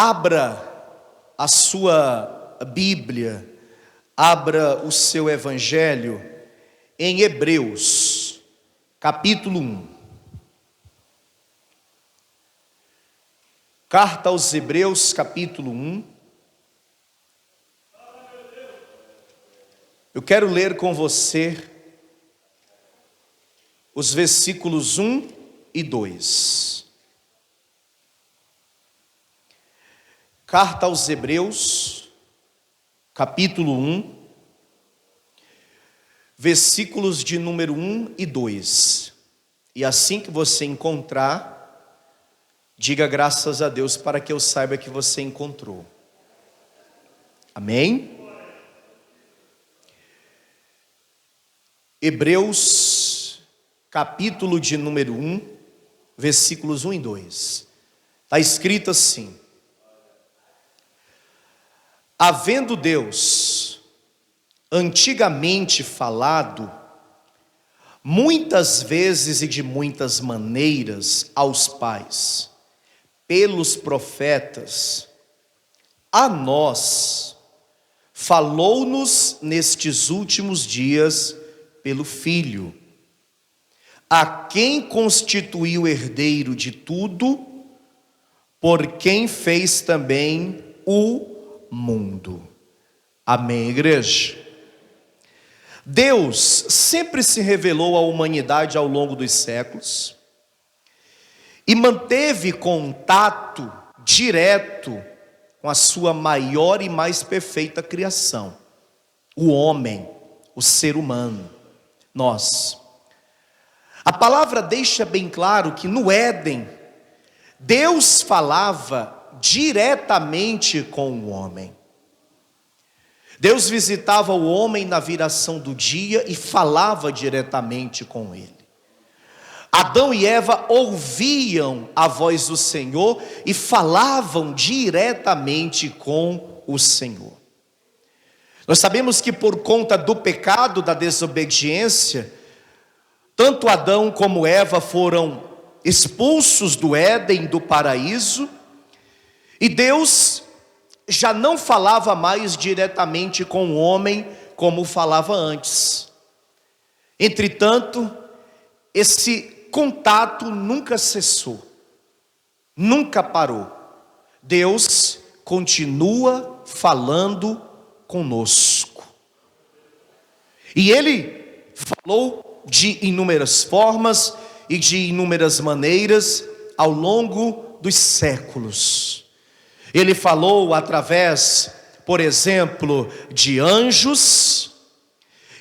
Abra a sua Bíblia, abra o seu Evangelho em Hebreus, capítulo 1. Carta aos Hebreus, capítulo 1. Eu quero ler com você os versículos 1 e 2. Carta aos Hebreus, capítulo 1, versículos de número 1 e 2. E assim que você encontrar, diga graças a Deus para que eu saiba que você encontrou. Amém? Hebreus, capítulo de número 1, versículos 1 e 2. Está escrito assim: havendo Deus antigamente falado, muitas vezes e de muitas maneiras aos pais, pelos profetas, a nós, falou-nos nestes últimos dias pelo Filho, a quem constituiu herdeiro de tudo, por quem fez também o mundo. Amém, igreja? Deus sempre se revelou à humanidade ao longo dos séculos e manteve contato direto com a sua maior e mais perfeita criação, o homem, o ser humano, nós. A palavra deixa bem claro que no Éden, Deus falava diretamente com o homem. Deus visitava o homem na viração do dia e falava diretamente com ele. Adão e Eva ouviam a voz do Senhor e falavam diretamente com o Senhor. Nós sabemos que por conta do pecado, da desobediência, tanto Adão como Eva foram expulsos do Éden, do paraíso, e Deus já não falava mais diretamente com o homem como falava antes. Entretanto, esse contato nunca cessou, nunca parou. Deus continua falando conosco. E Ele falou de inúmeras formas e de inúmeras maneiras ao longo dos séculos. Ele falou através, por exemplo, de anjos.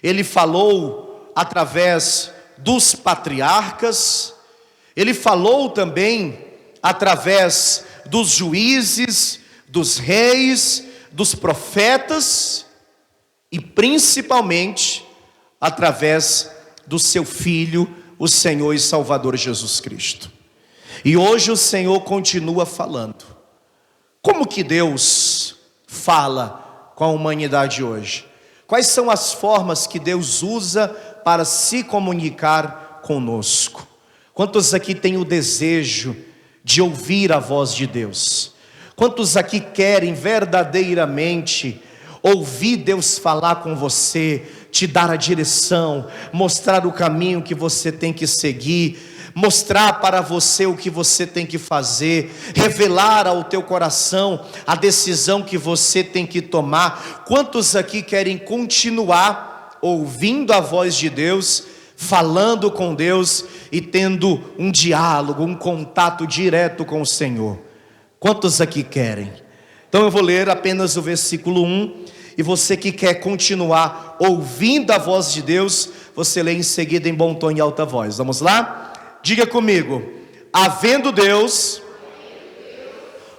Ele falou através dos patriarcas. Ele falou também através dos juízes, dos reis, dos profetas e principalmente através do seu Filho, o Senhor e Salvador Jesus Cristo. E hoje o Senhor continua falando. Como que Deus fala com a humanidade hoje? Quais são as formas que Deus usa para se comunicar conosco? Quantos aqui têm o desejo de ouvir a voz de Deus? Quantos aqui querem verdadeiramente ouvir Deus falar com você, te dar a direção, mostrar o caminho que você tem que seguir, mostrar para você o que você tem que fazer, revelar ao teu coração a decisão que você tem que tomar? Quantos aqui querem continuar ouvindo a voz de Deus, falando com Deus e tendo um diálogo, um contato direto com o Senhor? Quantos aqui querem? Então eu vou ler apenas o versículo 1, e você que quer continuar ouvindo a voz de Deus, você lê em seguida em bom tom e alta voz. Vamos lá? Diga comigo: havendo Deus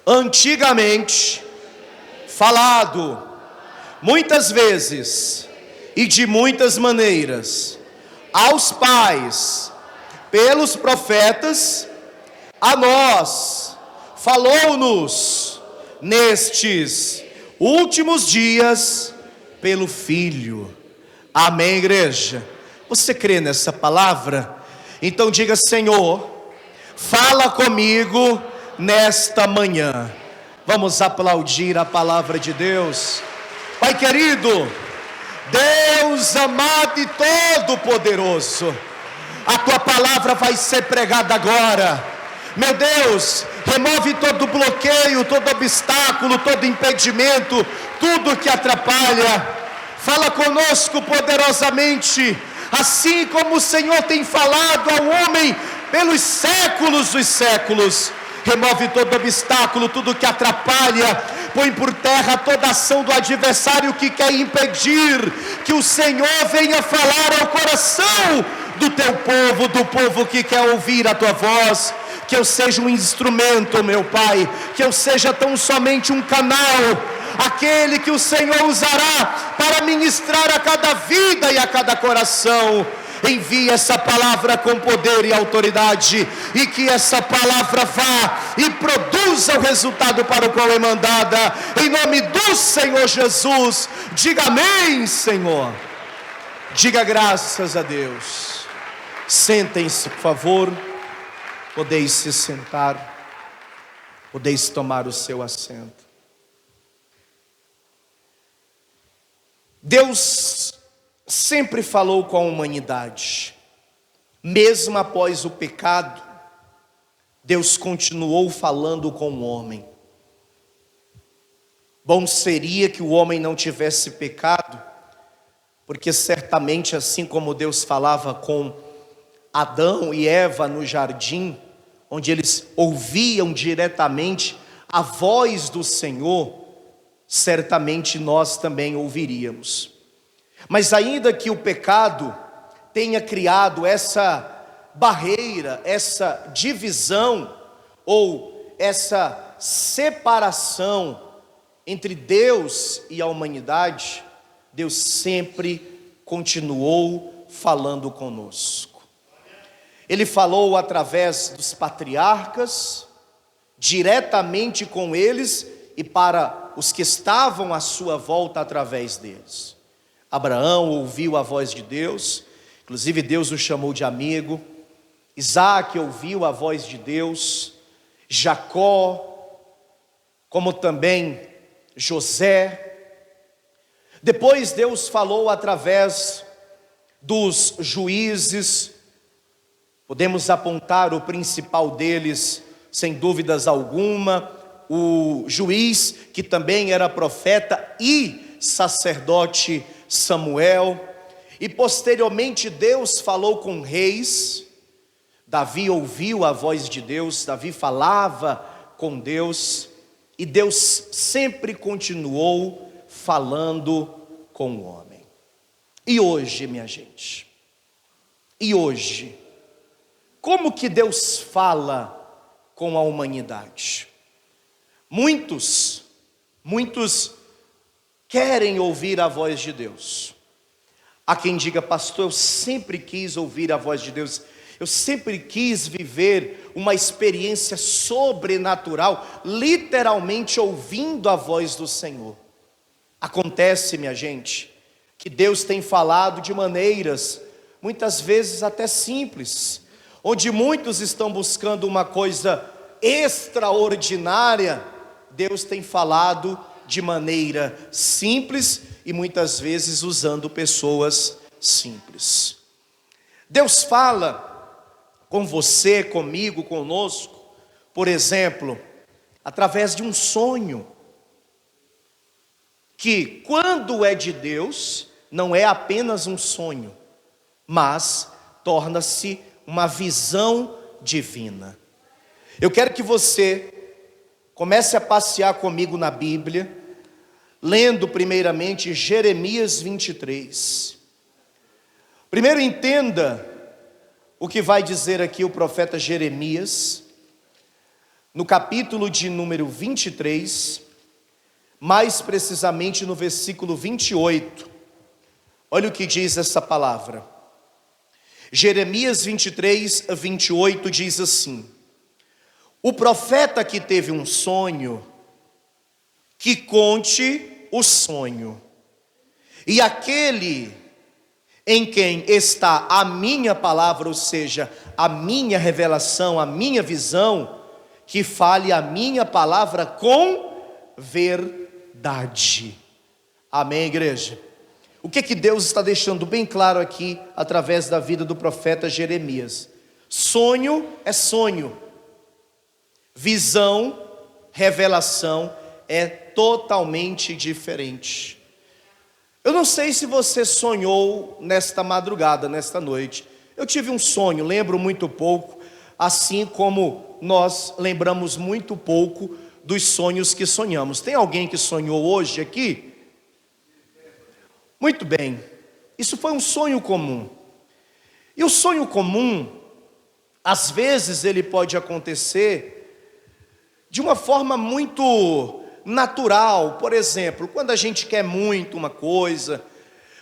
antigamente falado muitas vezes e de muitas maneiras aos pais pelos profetas, a nós falou-nos nestes últimos dias pelo Filho. Amém, igreja? Você crê nessa palavra? Então diga: Senhor, fala comigo nesta manhã. Vamos aplaudir a palavra de Deus. Pai querido, Deus amado e todo-poderoso, a tua palavra vai ser pregada agora. Meu Deus, remove todo bloqueio, todo obstáculo, todo impedimento, tudo que atrapalha. Fala conosco poderosamente, assim como o Senhor tem falado ao homem pelos séculos dos séculos. Remove todo obstáculo, tudo que atrapalha, põe por terra toda ação do adversário que quer impedir que o Senhor venha falar ao coração do teu povo, do povo que quer ouvir a tua voz. Que eu seja um instrumento, meu Pai, que eu seja tão somente um canal, aquele que o Senhor usará para ministrar a cada vida e a cada coração. Envie essa palavra com poder e autoridade, e que essa palavra vá e produza o resultado para o qual é mandada, em nome do Senhor Jesus. Diga amém, Senhor. Diga graças a Deus. Sentem-se, por favor. Podeis se sentar, podeis tomar o seu assento. Deus sempre falou com a humanidade, mesmo após o pecado, Deus continuou falando com o homem. Bom seria que o homem não tivesse pecado, porque certamente assim como Deus falava com Adão e Eva no jardim, onde eles ouviam diretamente a voz do Senhor, certamente nós também ouviríamos. Mas ainda que o pecado tenha criado essa barreira, essa divisão, ou essa separação entre Deus e a humanidade, Deus sempre continuou falando conosco. Ele falou através dos patriarcas, diretamente com eles e para os que estavam à sua volta através deles. Abraão ouviu a voz de Deus, inclusive Deus o chamou de amigo. Isaac ouviu a voz de Deus, Jacó, como também José. Depois Deus falou através dos juízes. Podemos apontar o principal deles, sem dúvidas alguma, o juiz que também era profeta e sacerdote Samuel. E posteriormente Deus falou com reis. Davi ouviu a voz de Deus, Davi falava com Deus, e Deus sempre continuou falando com o homem. E hoje, minha gente, e hoje, como que Deus fala com a humanidade? Muitos querem ouvir a voz de Deus. Há quem diga: pastor, eu sempre quis ouvir a voz de Deus, eu sempre quis viver uma experiência sobrenatural, literalmente ouvindo a voz do Senhor. Acontece, minha gente, que Deus tem falado de maneiras, muitas vezes até simples, onde muitos estão buscando uma coisa extraordinária. Deus tem falado de maneira simples e muitas vezes usando pessoas simples. Deus fala com você, comigo, conosco, por exemplo, através de um sonho, que quando é de Deus, não é apenas um sonho, mas torna-se uma visão divina. Eu quero que você comece a passear comigo na Bíblia, lendo primeiramente Jeremias 23. Primeiro entenda o que vai dizer aqui o profeta Jeremias, no capítulo de número 23, mais precisamente no versículo 28. Olha o que diz essa palavra. Jeremias 23, 28 diz assim: o profeta que teve um sonho, que conte o sonho, e aquele em quem está a minha palavra, ou seja, a minha revelação, a minha visão, que fale a minha palavra com verdade. Amém, igreja? O que Deus está deixando bem claro aqui, através da vida do profeta Jeremias? Sonho é sonho, visão, revelação é totalmente diferente. Eu não sei se você sonhou nesta madrugada, nesta noite. Eu tive um sonho, lembro muito pouco, assim como nós lembramos muito pouco dos sonhos que sonhamos. Tem alguém que sonhou hoje aqui? Muito bem, isso foi um sonho comum. E o sonho comum, às vezes ele pode acontecer de uma forma muito natural. Por exemplo, quando a gente quer muito uma coisa,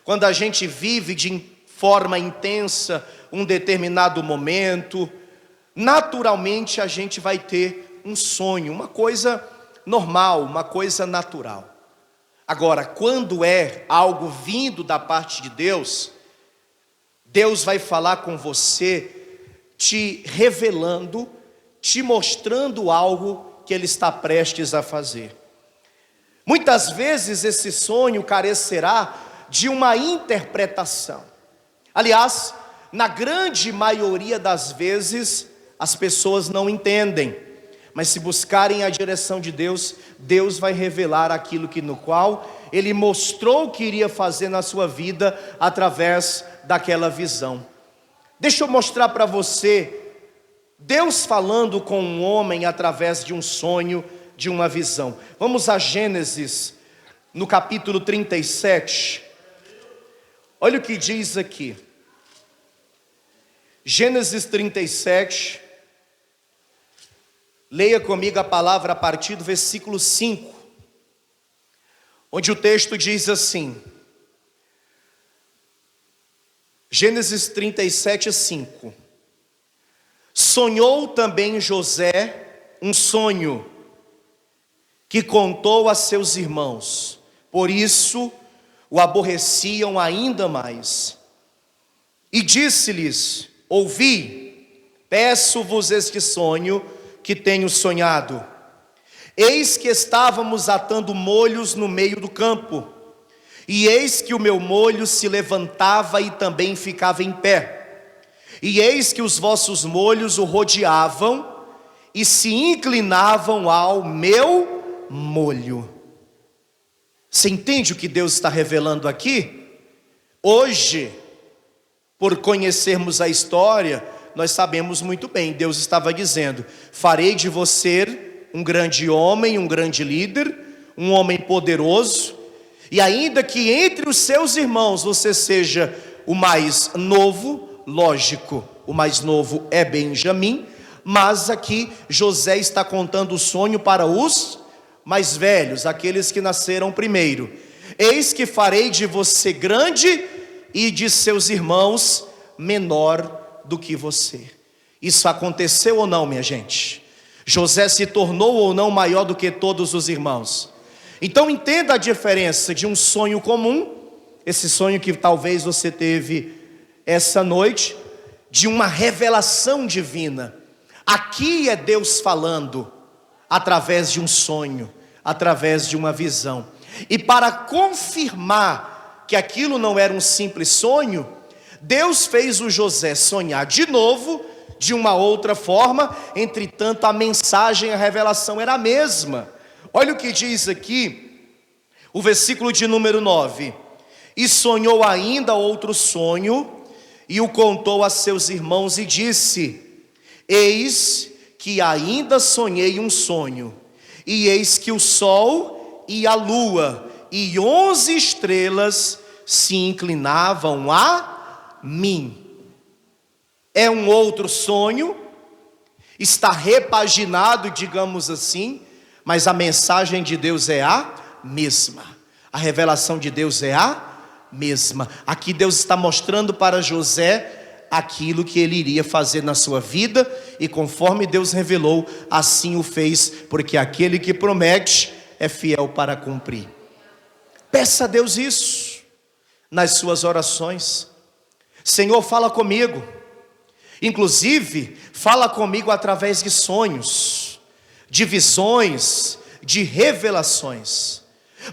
quando a gente vive de forma intensa um determinado momento, naturalmente a gente vai ter um sonho, uma coisa normal, uma coisa natural. Agora, quando é algo vindo da parte de Deus, Deus vai falar com você, te revelando, te mostrando algo que Ele está prestes a fazer. Muitas vezes esse sonho carecerá de uma interpretação. Aliás, na grande maioria das vezes, as pessoas não entendem. Mas se buscarem a direção de Deus, Deus vai revelar aquilo no qual Ele mostrou que iria fazer na sua vida através daquela visão. Deixa eu mostrar para você, Deus falando com um homem através de um sonho, de uma visão. Vamos a Gênesis, no capítulo 37. Olha o que diz aqui. Gênesis 37. Leia comigo a palavra a partir do versículo 5. Onde o texto diz assim. Gênesis 37, 5. Sonhou também José um sonho, que contou a seus irmãos, por isso o aborreciam ainda mais. E disse-lhes: ouvi, peço-vos este sonho que tenho sonhado. Eis que estávamos atando molhos no meio do campo, e eis que o meu molho se levantava e também ficava em pé. E eis que os vossos molhos o rodeavam e se inclinavam ao meu molho. Você entende o que Deus está revelando aqui? Hoje, por conhecermos a história, nós sabemos muito bem, Deus estava dizendo: farei de você um grande homem, um grande líder, um homem poderoso, e ainda que entre os seus irmãos você seja o mais novo, lógico, o mais novo é Benjamim, mas aqui José está contando o sonho para os mais velhos, aqueles que nasceram primeiro. Eis que farei de você grande e de seus irmãos menor do que você. Isso aconteceu ou não, minha gente? José se tornou ou não maior do que todos os irmãos? Então entenda a diferença de um sonho comum, esse sonho que talvez você teve essa noite, de uma revelação divina. Aqui é Deus falando através de um sonho, através de uma visão. E para confirmar que aquilo não era um simples sonho, Deus fez o José sonhar de novo, de uma outra forma. Entretanto, a mensagem, a revelação era a mesma. Olha o que diz aqui, o versículo de número 9. E sonhou ainda outro sonho, e o contou a seus irmãos e disse: eis que ainda sonhei um sonho, e eis que o sol e a lua e 11 estrelas se inclinavam a mim. É um outro sonho, está repaginado, digamos assim, mas a mensagem de Deus é a mesma, a revelação de Deus é a mesma. Aqui Deus está mostrando para José aquilo que ele iria fazer na sua vida, e conforme Deus revelou, assim o fez, porque aquele que promete é fiel para cumprir. Peça a Deus isso nas suas orações. Senhor, fala comigo. Inclusive, fala comigo através de sonhos, de visões, de revelações.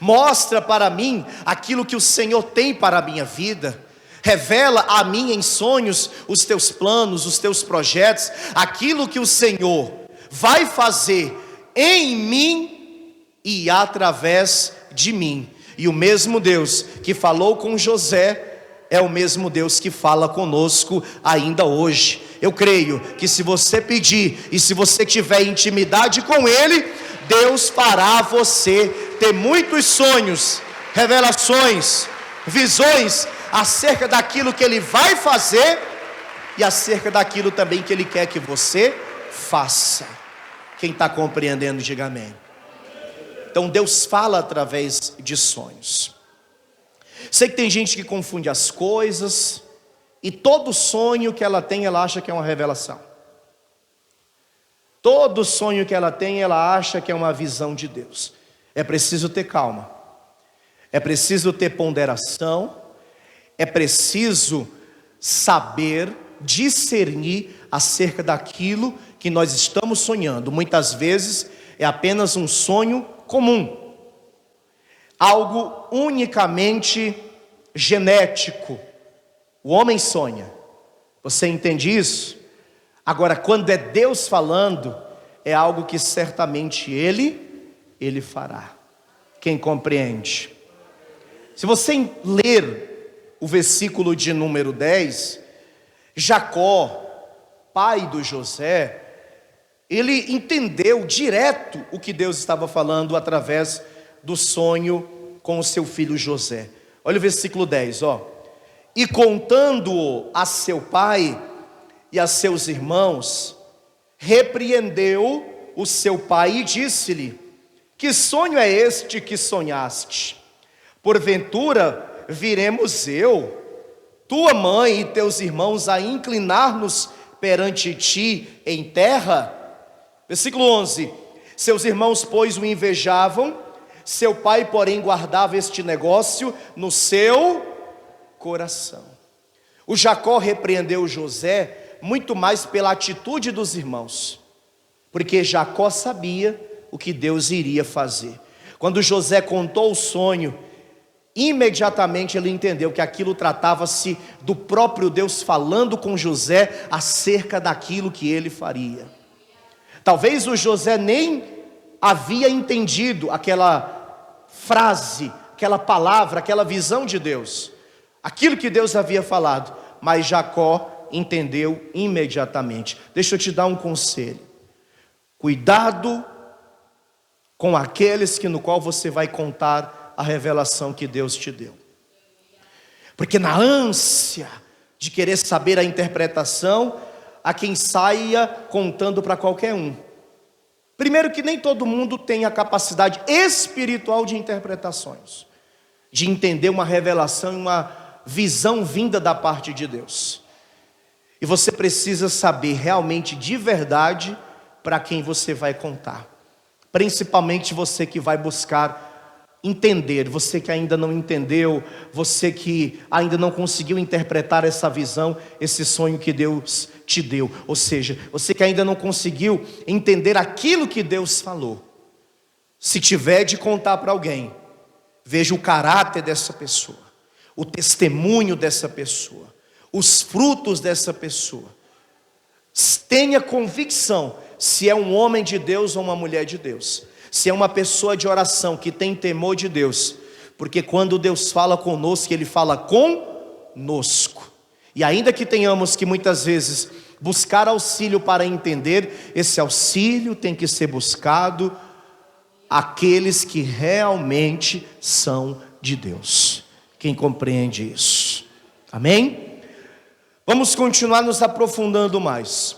Mostra para mim aquilo que o Senhor tem para a minha vida. Revela a mim em sonhos os teus planos, os teus projetos, aquilo que o Senhor vai fazer em mim e através de mim. E o mesmo Deus que falou com José é o mesmo Deus que fala conosco ainda hoje. Eu creio que se você pedir e se você tiver intimidade com Ele, Deus fará você ter muitos sonhos, revelações, visões acerca daquilo que Ele vai fazer e acerca daquilo também que Ele quer que você faça. Quem está compreendendo, diga amém. Então Deus fala através de sonhos. Sei que tem gente que confunde as coisas, e todo sonho que ela tem, ela acha que é uma revelação. Todo sonho que ela tem, ela acha que é uma visão de Deus. É preciso ter calma, é preciso ter ponderação, é preciso saber discernir acerca daquilo que nós estamos sonhando. Muitas vezes é apenas um sonho comum, algo unicamente genético. O homem sonha, você entende isso? Agora, quando é Deus falando, é algo que certamente Ele fará. Quem compreende? Se você ler o versículo de número 10, Jacó, pai do José, ele entendeu direto o que Deus estava falando através do sonho com o seu filho José. Olha o versículo 10, E contando-o a seu pai e a seus irmãos, repreendeu o seu pai e disse-lhe: que sonho é este que sonhaste? Porventura viremos eu, tua mãe e teus irmãos a inclinar-nos perante ti em terra? Versículo 11: seus irmãos, pois, o invejavam, seu pai, porém, guardava este negócio no seu coração. O Jacó repreendeu José muito mais pela atitude dos irmãos, porque Jacó sabia o que Deus iria fazer. Quando José contou o sonho, imediatamente ele entendeu que aquilo tratava-se do próprio Deus falando com José acerca daquilo que ele faria. Talvez o José nem havia entendido aquela frase, aquela palavra, aquela visão de Deus, aquilo que Deus havia falado, mas Jacó entendeu imediatamente. Deixa eu te dar um conselho: cuidado com aqueles no qual você vai contar a revelação que Deus te deu, porque na ânsia de querer saber a interpretação, há quem saia contando para qualquer um. Primeiro, que nem todo mundo tem a capacidade espiritual de interpretações, de entender uma revelação e uma visão vinda da parte de Deus. E você precisa saber realmente de verdade para quem você vai contar. Principalmente você que vai buscar entender, você que ainda não entendeu, você que ainda não conseguiu interpretar essa visão, esse sonho que Deus te deu. Ou seja, você que ainda não conseguiu entender aquilo que Deus falou. Se tiver de contar para alguém, veja o caráter dessa pessoa, o testemunho dessa pessoa, os frutos dessa pessoa. Tenha convicção se é um homem de Deus ou uma mulher de Deus, se é uma pessoa de oração que tem temor de Deus, porque quando Deus fala conosco, Ele fala conosco. E ainda que tenhamos que muitas vezes buscar auxílio para entender, esse auxílio tem que ser buscado àqueles que realmente são de Deus. Quem compreende isso? Amém? Vamos continuar nos aprofundando mais.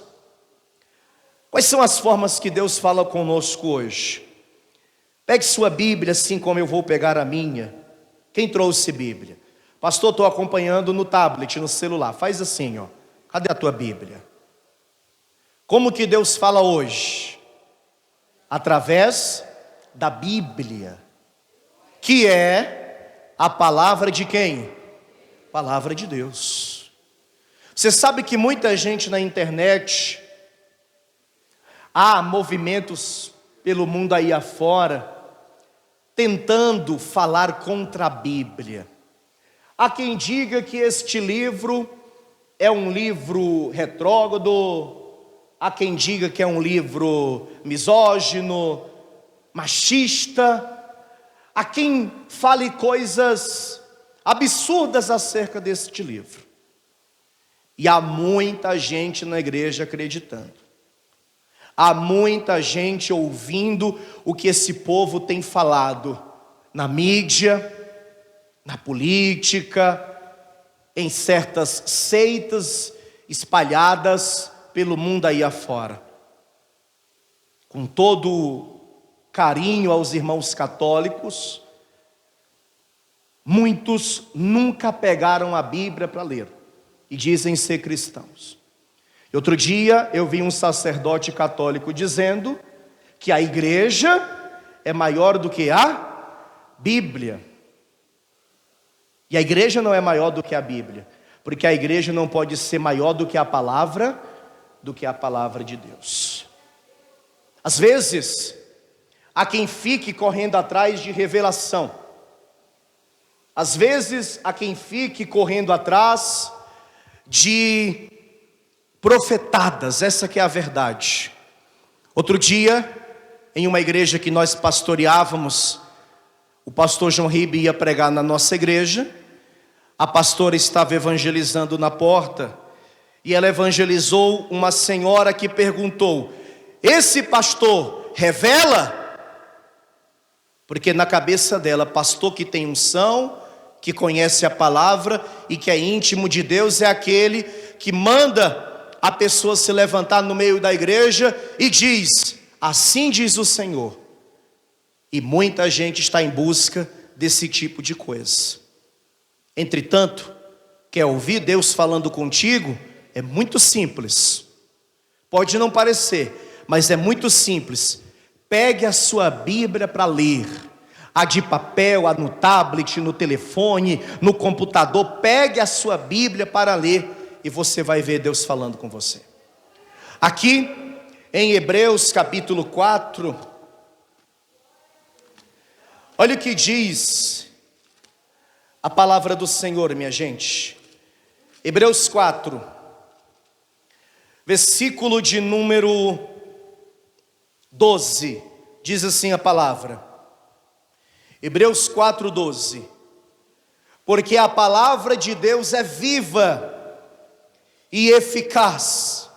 Quais são as formas que Deus fala conosco hoje? Pegue sua Bíblia, assim como eu vou pegar a minha. Quem trouxe Bíblia? Pastor, estou acompanhando no tablet, no celular. Faz assim, Cadê a tua Bíblia? Como que Deus fala hoje? Através da Bíblia, que é a palavra de quem? Palavra de Deus. Você sabe que muita gente na internet, há movimentos pelo mundo aí afora, tentando falar contra a Bíblia. Há quem diga que este livro é um livro retrógrado, há quem diga que é um livro misógino, machista, há quem fale coisas absurdas acerca deste livro. E há muita gente na igreja acreditando. Há muita gente ouvindo o que esse povo tem falado na mídia, na política, em certas seitas espalhadas pelo mundo aí afora. Com todo carinho aos irmãos católicos, muitos nunca pegaram a Bíblia para ler e dizem ser cristãos. Outro dia eu vi um sacerdote católico dizendo que a igreja é maior do que a Bíblia. E a igreja não é maior do que a Bíblia, porque a igreja não pode ser maior do que a palavra de Deus. Às vezes, há quem fique correndo atrás de revelação. Às vezes, há quem fique correndo atrás de profetadas, essa que é a verdade. Outro dia, em uma igreja que nós pastoreávamos, o pastor João Ribe ia pregar na nossa igreja, a pastora estava evangelizando na porta, e ela evangelizou uma senhora que perguntou: esse pastor revela? Porque na cabeça dela, pastor que tem unção, que conhece a palavra e que é íntimo de Deus, é aquele que manda a pessoa se levantar no meio da igreja e diz: assim diz o Senhor. E muita gente está em busca desse tipo de coisa. Entretanto, quer ouvir Deus falando contigo? É muito simples. Pode não parecer, mas é muito simples. Pegue a sua Bíblia para ler. A de papel, a no tablet, no telefone, no computador. Pegue a sua Bíblia para ler e você vai ver Deus falando com você. Aqui em Hebreus capítulo 4, olha o que diz a palavra do Senhor, minha gente. Hebreus 4, versículo de número 12, diz assim a palavra. Hebreus 4, 12. Porque a palavra de Deus é viva e eficaz,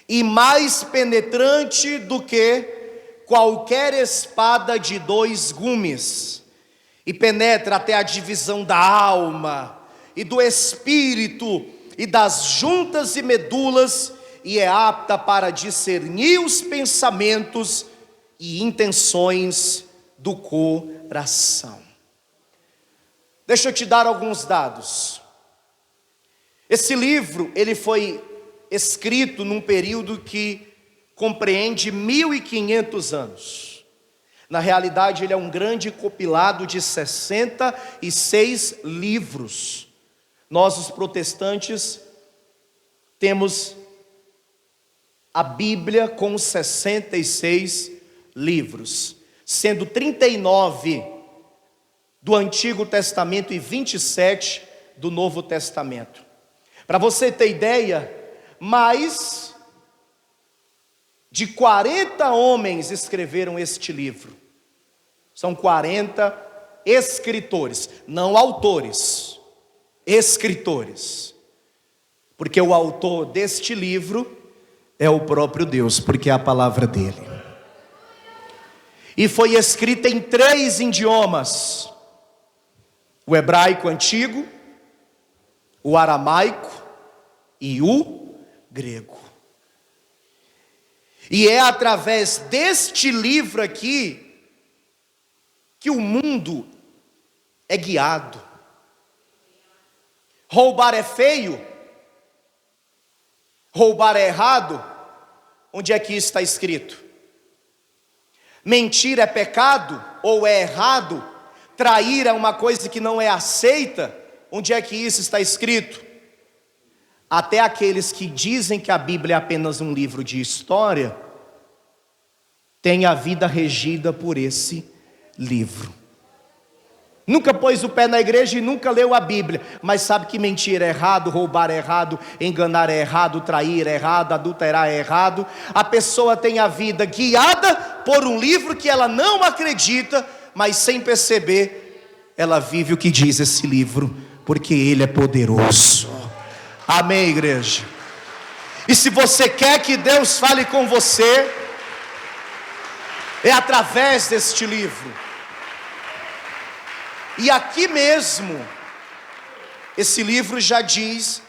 e mais penetrante do que qualquer espada de dois gumes, e penetra até a divisão da alma e do espírito e das juntas e medulas, e é apta para discernir os pensamentos e intenções do coração. Deixa eu te dar alguns dados. Esse livro, ele foi escrito num período que compreende 1500 anos. Na realidade, ele é um grande compilado de 66 livros. Nós, os protestantes, temos a Bíblia com 66 livros, sendo 39 do Antigo Testamento e 27 do Novo Testamento. Para você ter ideia, mais de 40 homens escreveram este livro. São 40 escritores, não autores, escritores. Porque o autor deste livro é o próprio Deus, porque é a palavra dele. E foi escrita em 3 idiomas: o hebraico antigo, o aramaico e o grego. E é através deste livro aqui que o mundo é guiado. Roubar é feio? Roubar é errado? Onde é que isso está escrito? Mentir é pecado ou é errado? Trair é uma coisa que não é aceita? Onde é que isso está escrito? Até aqueles que dizem que a Bíblia é apenas um livro de história tem a vida regida por esse livro. Nunca pôs o pé na igreja e nunca leu a Bíblia, mas sabe que mentir é errado, roubar é errado, enganar é errado, trair é errado, adulterar é errado. A pessoa tem a vida guiada por um livro que ela não acredita, mas sem perceber, ela vive o que diz esse livro, porque ele é poderoso. Amém, igreja? E se você quer que Deus fale com você, é através deste livro. E aqui mesmo, esse livro já diz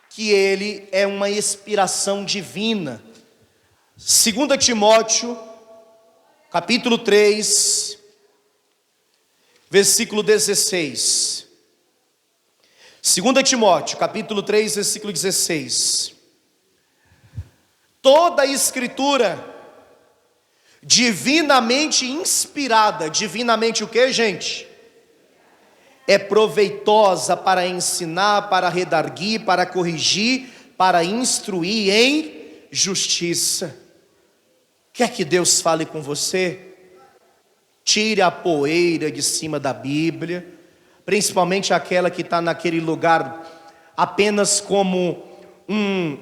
que ele é uma inspiração divina. 2 Timóteo, capítulo 3, versículo 16. 2 Timóteo, capítulo 3, versículo 16. Toda a escritura divinamente inspirada, divinamente o que, gente? É proveitosa para ensinar, para redarguir, para corrigir, para instruir em justiça. Quer que Deus fale com você? Tire a poeira de cima da Bíblia, principalmente aquela que está naquele lugar apenas como um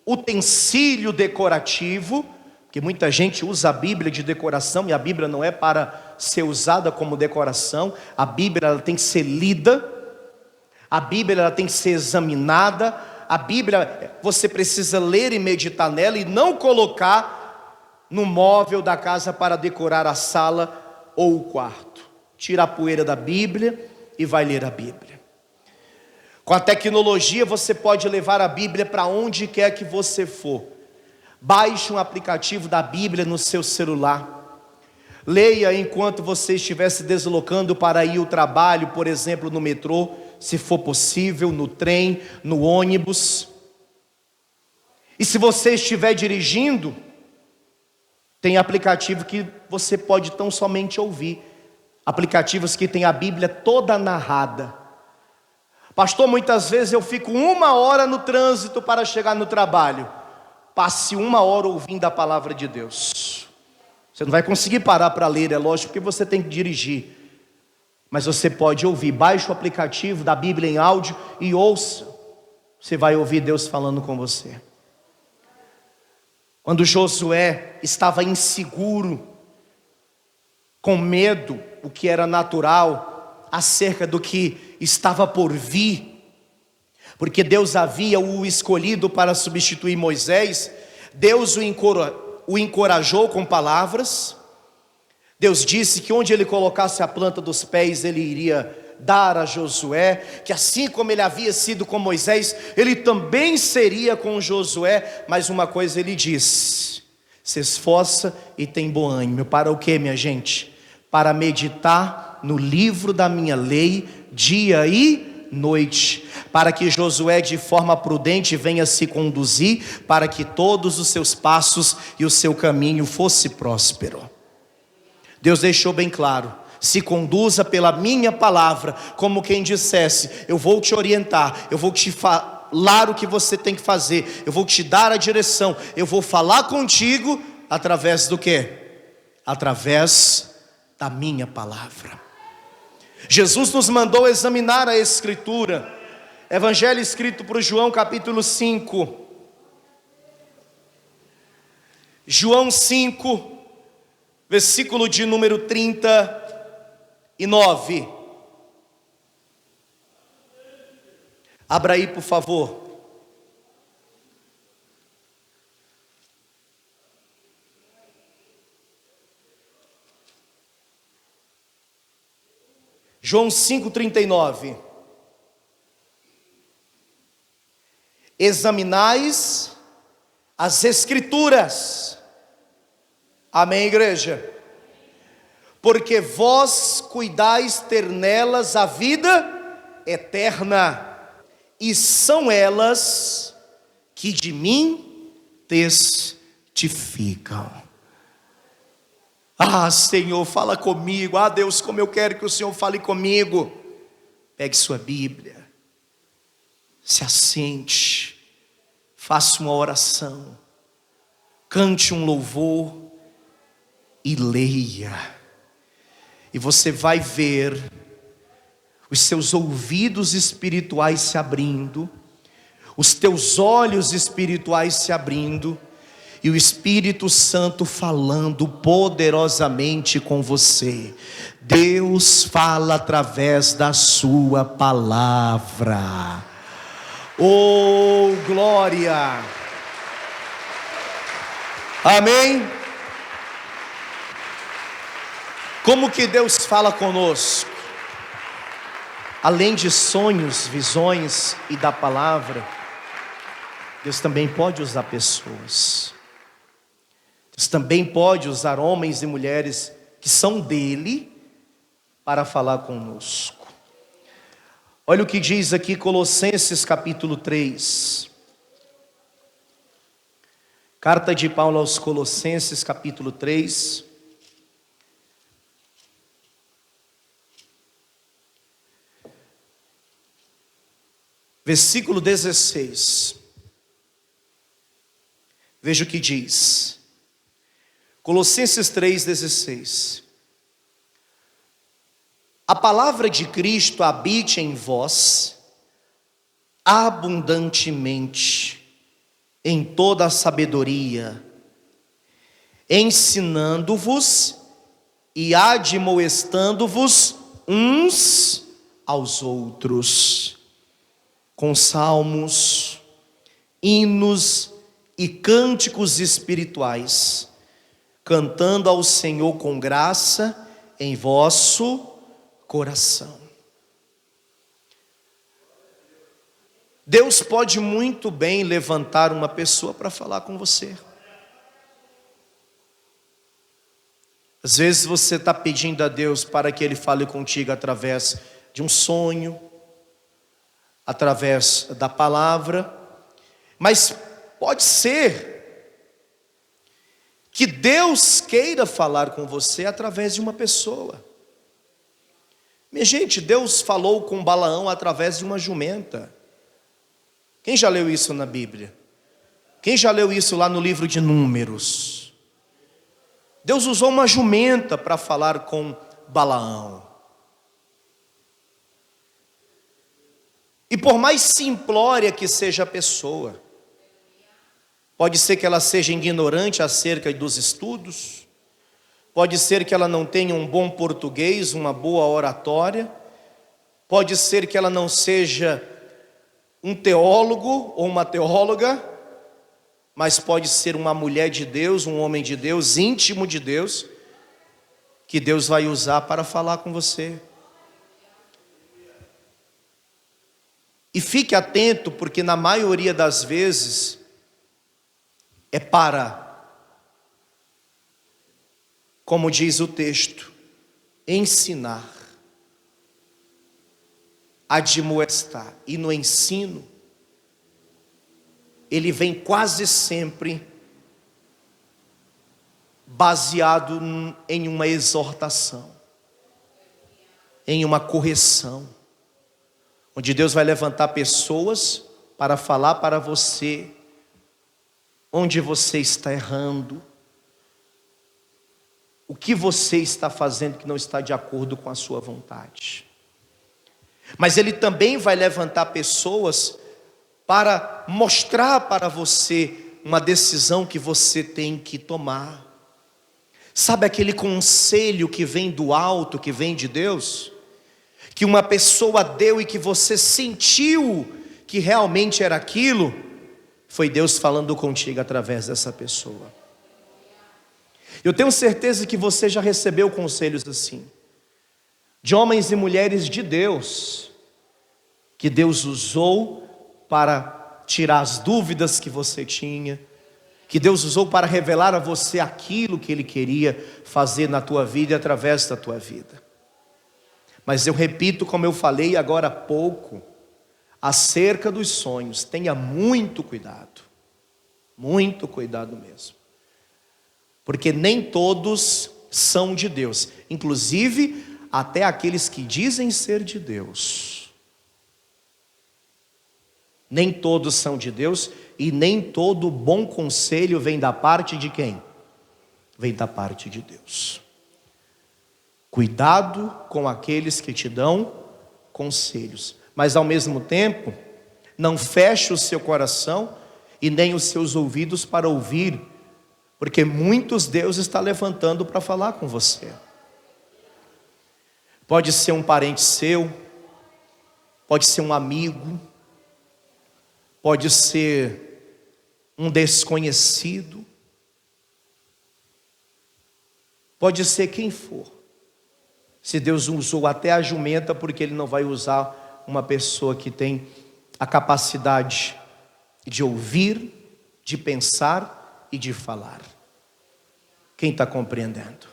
utensílio decorativo, porque muita gente usa a Bíblia de decoração, e a Bíblia não é para ser usada como decoração. A Bíblia ela tem que ser lida, a Bíblia ela tem que ser examinada, a Bíblia você precisa ler e meditar nela, e não colocar no móvel da casa para decorar a sala ou o quarto. Tira a poeira da Bíblia e vai ler a Bíblia. Com a tecnologia você pode levar a Bíblia para onde quer que você for. Baixe um aplicativo da Bíblia no seu celular. Leia enquanto você estiver se deslocando para ir ao trabalho, por exemplo, no metrô, se for possível, no trem, no ônibus. E se você estiver dirigindo, tem aplicativo que você pode tão somente ouvir. Aplicativos que tem a Bíblia toda narrada. Pastor, muitas vezes eu fico 1 hora no trânsito para chegar no trabalho. Passe 1 hora ouvindo a palavra de Deus. Você não vai conseguir parar para ler, é lógico, porque você tem que dirigir. Mas você pode ouvir. Baixe o aplicativo da Bíblia em áudio e ouça. Você vai ouvir Deus falando com você. Quando Josué estava inseguro, com medo, o que era natural, acerca do que estava por vir, porque Deus havia o escolhido para substituir Moisés, Deus o encorajou com palavras. Deus disse que onde ele colocasse a planta dos pés, ele iria dar a Josué, que assim como ele havia sido com Moisés, ele também seria com Josué. Mas uma coisa ele disse: se esforça e tem bom ânimo. Para o que, minha gente? Para meditar no livro da minha lei, dia e noite, para que Josué de forma prudente venha se conduzir, para que todos os seus passos e o seu caminho fosse próspero. Deus deixou bem claro: se conduza pela minha palavra, como quem dissesse, eu vou te orientar, eu vou te falar o que você tem que fazer, eu vou te dar a direção, eu vou falar contigo, através do quê? Através da minha palavra. Jesus nos mandou examinar a Escritura. Evangelho escrito por João, capítulo 5. João 5, versículo de número 39. Abra aí, por favor. João 5,39. Examinais as Escrituras. Amém, igreja? Porque vós cuidais ter nelas a vida eterna, e são elas que de mim testificam. Ah, Senhor, fala comigo. Ah, Deus, como eu quero que o Senhor fale comigo. Pegue sua Bíblia, se assente, faça uma oração, cante um louvor, e leia. E você vai ver os seus ouvidos espirituais se abrindo, os teus olhos espirituais se abrindo, e o Espírito Santo falando poderosamente com você. Deus fala através da sua palavra. Oh, glória! Amém? Como que Deus fala conosco? Além de sonhos, visões e da palavra, Deus também pode usar pessoas. Deus também pode usar homens e mulheres que são dele para falar conosco. Olha o que diz aqui Colossenses capítulo 3. Carta de Paulo aos Colossenses capítulo 3. Versículo 16. Veja o que diz. Colossenses 3,16. A palavra de Cristo habite em vós abundantemente, em toda a sabedoria, ensinando-vos e admoestando-vos uns aos outros, com salmos, hinos e cânticos espirituais, cantando ao Senhor com graça em vosso coração. Deus pode muito bem levantar uma pessoa para falar com você. Às vezes você está pedindo a Deus para que Ele fale contigo através de um sonho, através da palavra, mas pode ser que Deus queira falar com você através de uma pessoa. Minha gente, Deus falou com Balaão através de uma jumenta. Quem já leu isso na Bíblia? Quem já leu isso lá no livro de Números? Deus usou uma jumenta para falar com Balaão. E por mais simplória que seja a pessoa, pode ser que ela seja ignorante acerca dos estudos, pode ser que ela não tenha um bom português, uma boa oratória, pode ser que ela não seja um teólogo ou uma teóloga, mas pode ser uma mulher de Deus, um homem de Deus, íntimo de Deus, que Deus vai usar para falar com você. E fique atento, porque na maioria das vezes é para, como diz o texto, ensinar, admoestar. E no ensino, ele vem quase sempre baseado em uma exortação, em uma correção, onde Deus vai levantar pessoas para falar para você onde você está errando, o que você está fazendo que não está de acordo com a sua vontade. Mas Ele também vai levantar pessoas para mostrar para você uma decisão que você tem que tomar. Sabe aquele conselho que vem do alto, que vem de Deus? Que uma pessoa deu e que você sentiu que realmente era aquilo? Foi Deus falando contigo através dessa pessoa. Eu tenho certeza que você já recebeu conselhos assim, de homens e mulheres de Deus, que Deus usou para tirar as dúvidas que você tinha, que Deus usou para revelar a você aquilo que Ele queria fazer na tua vida e através da tua vida. Mas eu repito, como eu falei agora há pouco, acerca dos sonhos, tenha muito cuidado mesmo, porque nem todos são de Deus, inclusive até aqueles que dizem ser de Deus, nem todos são de Deus, e nem todo bom conselho vem da parte de quem? vem da parte de Deus. Cuidado com aqueles que te dão conselhos, mas ao mesmo tempo, não feche o seu coração e nem os seus ouvidos para ouvir, porque muitos Deus está levantando para falar com você. Pode ser um parente seu, pode ser um amigo, pode ser um desconhecido, pode ser quem for. Se Deus usou até a jumenta, porque Ele não vai usar uma pessoa que tem a capacidade de ouvir, de pensar e de falar. Quem está compreendendo?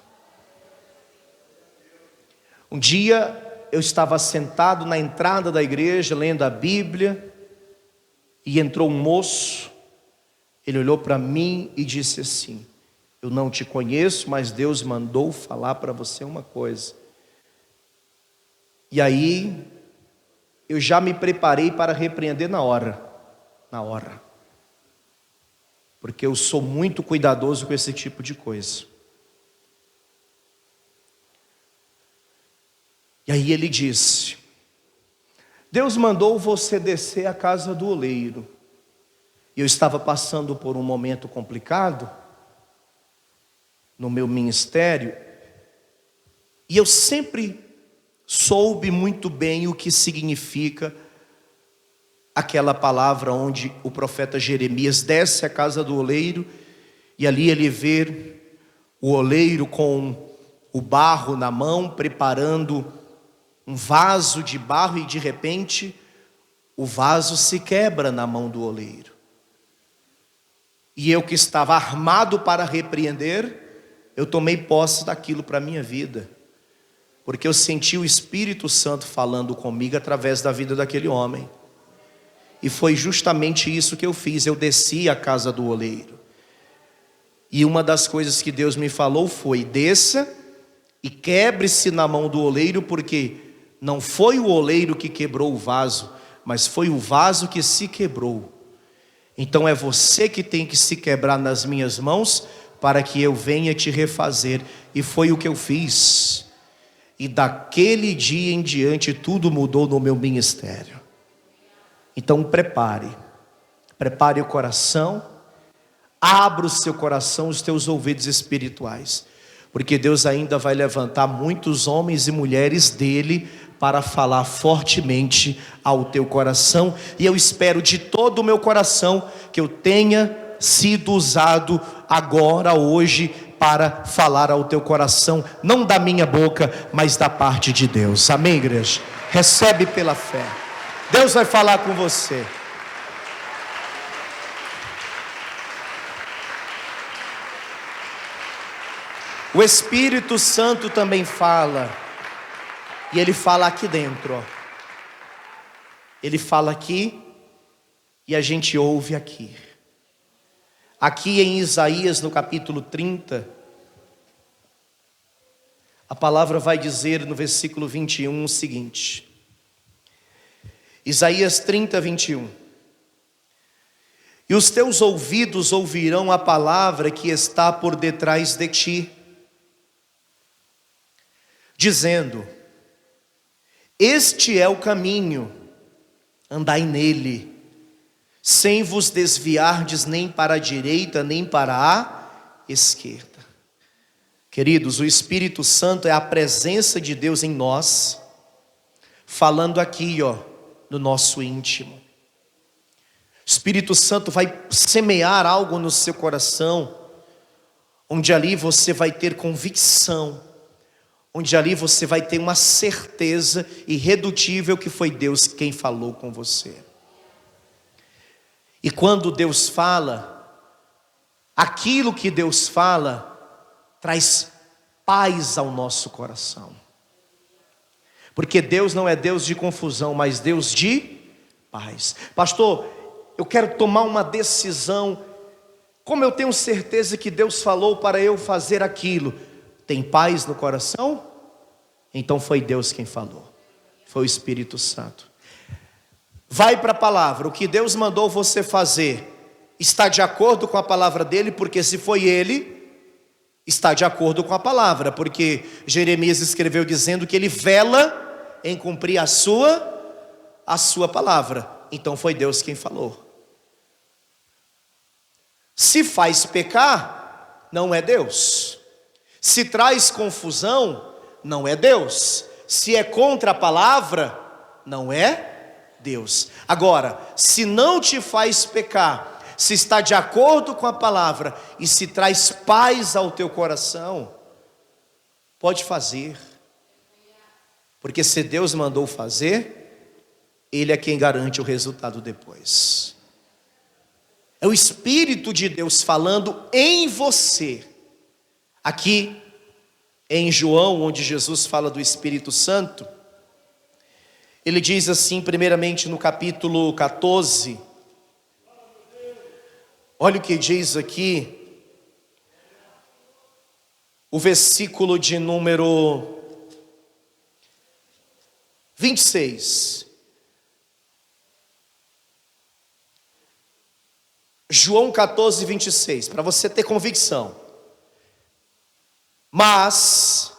Um dia eu estava sentado na entrada da igreja, lendo a Bíblia, e entrou um moço. Ele olhou para mim e disse assim: eu não te conheço, mas Deus mandou falar para você uma coisa. E aí, eu já me preparei para repreender na hora. Porque eu sou muito cuidadoso com esse tipo de coisa. E aí ele disse: Deus mandou você descer à casa do oleiro. E eu estava passando por um momento complicado no meu ministério, e eu sempre soube muito bem o que significa aquela palavra onde o profeta Jeremias desce à casa do oleiro, e ali ele vê o oleiro com o barro na mão, preparando um vaso de barro, e de repente o vaso se quebra na mão do oleiro. E eu, que estava armado para repreender, eu tomei posse daquilo para a minha vida, porque eu senti o Espírito Santo falando comigo através da vida daquele homem. E foi justamente isso que eu fiz. Eu desci à casa do oleiro, e uma das coisas que Deus me falou foi: desça e quebre-se na mão do oleiro, porque não foi o oleiro que quebrou o vaso, mas foi o vaso que se quebrou. Então é você que tem que se quebrar nas minhas mãos, para que eu venha te refazer. E foi o que eu fiz. E daquele dia em diante tudo mudou no meu ministério. Então prepare o coração, abra o seu coração, os teus ouvidos espirituais, porque Deus ainda vai levantar muitos homens e mulheres dele para falar fortemente ao teu coração. E eu espero de todo o meu coração que eu tenha sido usado agora, hoje, para falar ao teu coração, não da minha boca, mas da parte de Deus. Amém, igreja? Recebe pela fé. Deus vai falar com você. O Espírito Santo também fala, e Ele fala aqui dentro, ó. Ele fala aqui, e a gente ouve aqui. Aqui em Isaías, no capítulo 30, a palavra vai dizer no versículo 21 o seguinte: Isaías 30, 21. E os teus ouvidos ouvirão a palavra que está por detrás de ti, dizendo: este é o caminho, andai nele, sem vos desviardes nem para a direita, nem para a esquerda. Queridos, o Espírito Santo é a presença de Deus em nós, falando aqui, ó, no nosso íntimo. O Espírito Santo vai semear algo no seu coração, onde ali você vai ter convicção, onde ali você vai ter uma certeza irredutível que foi Deus quem falou com você. E quando Deus fala, aquilo que Deus fala traz paz ao nosso coração. Porque Deus não é Deus de confusão, mas Deus de paz. Pastor, eu quero tomar uma decisão. Como eu tenho certeza que Deus falou para eu fazer aquilo? Tem paz no coração? Então foi Deus quem falou. Foi o Espírito Santo. Vai para a palavra. O que Deus mandou você fazer está de acordo com a palavra dele, porque se foi ele, Está de acordo com a palavra, porque Jeremias escreveu dizendo que ele vela em cumprir a sua palavra. Então foi Deus quem falou. Se faz pecar, não é Deus. Se traz confusão, não é Deus. Se é contra a palavra, não é Deus. Agora, se não te faz pecar, se está de acordo com a palavra e se traz paz ao teu coração, pode fazer. Porque se Deus mandou fazer, Ele é quem garante o resultado depois. É o Espírito de Deus falando em você. Aqui em João, onde Jesus fala do Espírito Santo, ele diz assim, primeiramente no capítulo 14, olha o que diz aqui, o versículo de número 26. João 14, 26, para você ter convicção. Mas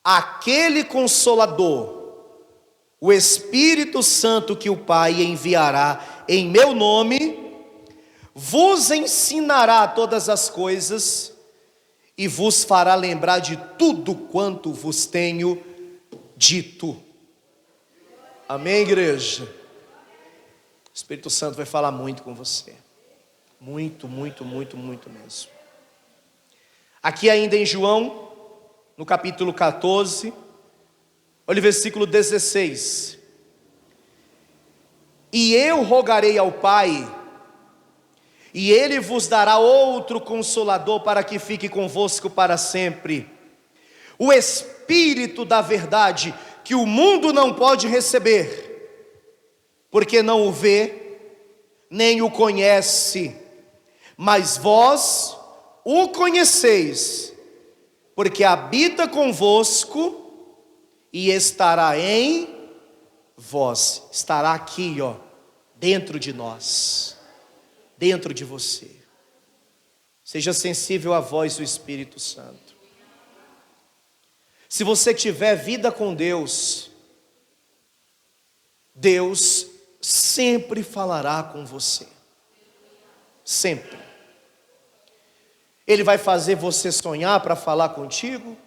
aquele Consolador, o Espírito Santo que o Pai enviará em meu nome, vos ensinará todas as coisas e vos fará lembrar de tudo quanto vos tenho dito. Amém, igreja? O Espírito Santo vai falar muito com você. Muito, muito, muito, muito mesmo. Aqui ainda em João, no capítulo 14, olha o versículo 16. E eu rogarei ao Pai, e Ele vos dará outro Consolador para que fique convosco para sempre. O Espírito da verdade, que o mundo não pode receber, porque não o vê, nem o conhece. Mas vós o conheceis, porque habita convosco e estará em vós. Estará aqui, ó, dentro de nós, dentro de você. Seja sensível à voz do Espírito Santo. Se você tiver vida com Deus, Deus sempre falará com você. Sempre. Ele vai fazer você sonhar para falar contigo.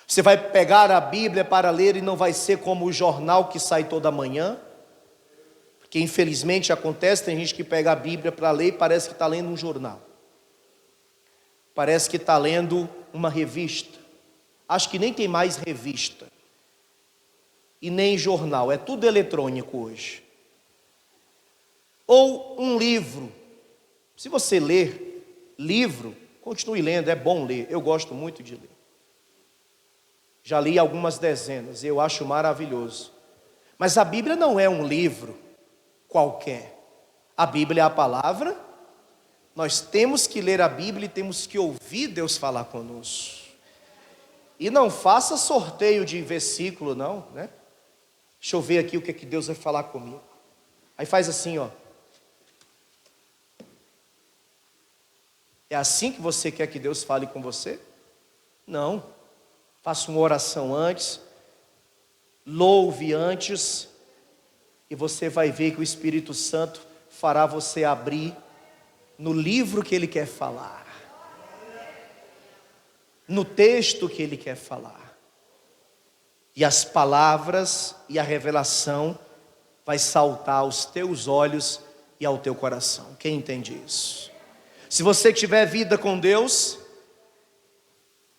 Você vai pegar a Bíblia para ler e não vai ser como o jornal que sai toda manhã. Porque infelizmente acontece, tem gente que pega a Bíblia para ler e parece que está lendo um jornal. Parece que está lendo uma revista. Acho que nem tem mais revista. E nem jornal, é tudo eletrônico hoje. Ou um livro. Se você ler livro, continue lendo, é bom ler, eu gosto muito de ler. Já li algumas dezenas, eu acho maravilhoso. Mas a Bíblia não é um livro qualquer. A Bíblia é a palavra. Nós temos que ler a Bíblia e temos que ouvir Deus falar conosco. E não faça sorteio de versículo não, né? Deixa eu ver aqui o que é que Deus vai falar comigo. Aí faz assim, ó. É assim que você quer que Deus fale com você? Não. Faça uma oração antes, louve antes, e você vai ver que o Espírito Santo fará você abrir no livro que Ele quer falar, no texto que Ele quer falar. E as palavras e a revelação vai saltar aos teus olhos e ao teu coração. Quem entende isso? Se você tiver vida com Deus,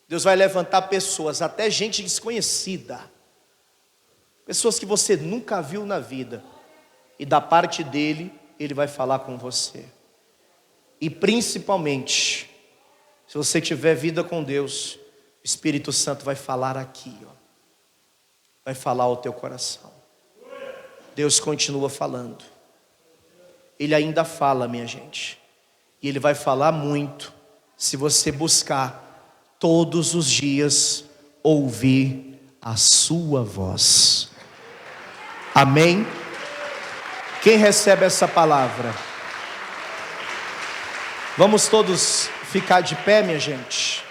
Deus vai levantar pessoas, até gente desconhecida, pessoas que você nunca viu na vida, e da parte dele, Ele vai falar com você. E principalmente, se você tiver vida com Deus, o Espírito Santo vai falar aqui, ó, vai falar ao teu coração. Deus continua falando. Ele ainda fala, minha gente. E Ele vai falar muito, se você buscar todos os dias ouvir a sua voz. Amém? Quem recebe essa palavra? Vamos todos ficar de pé, minha gente.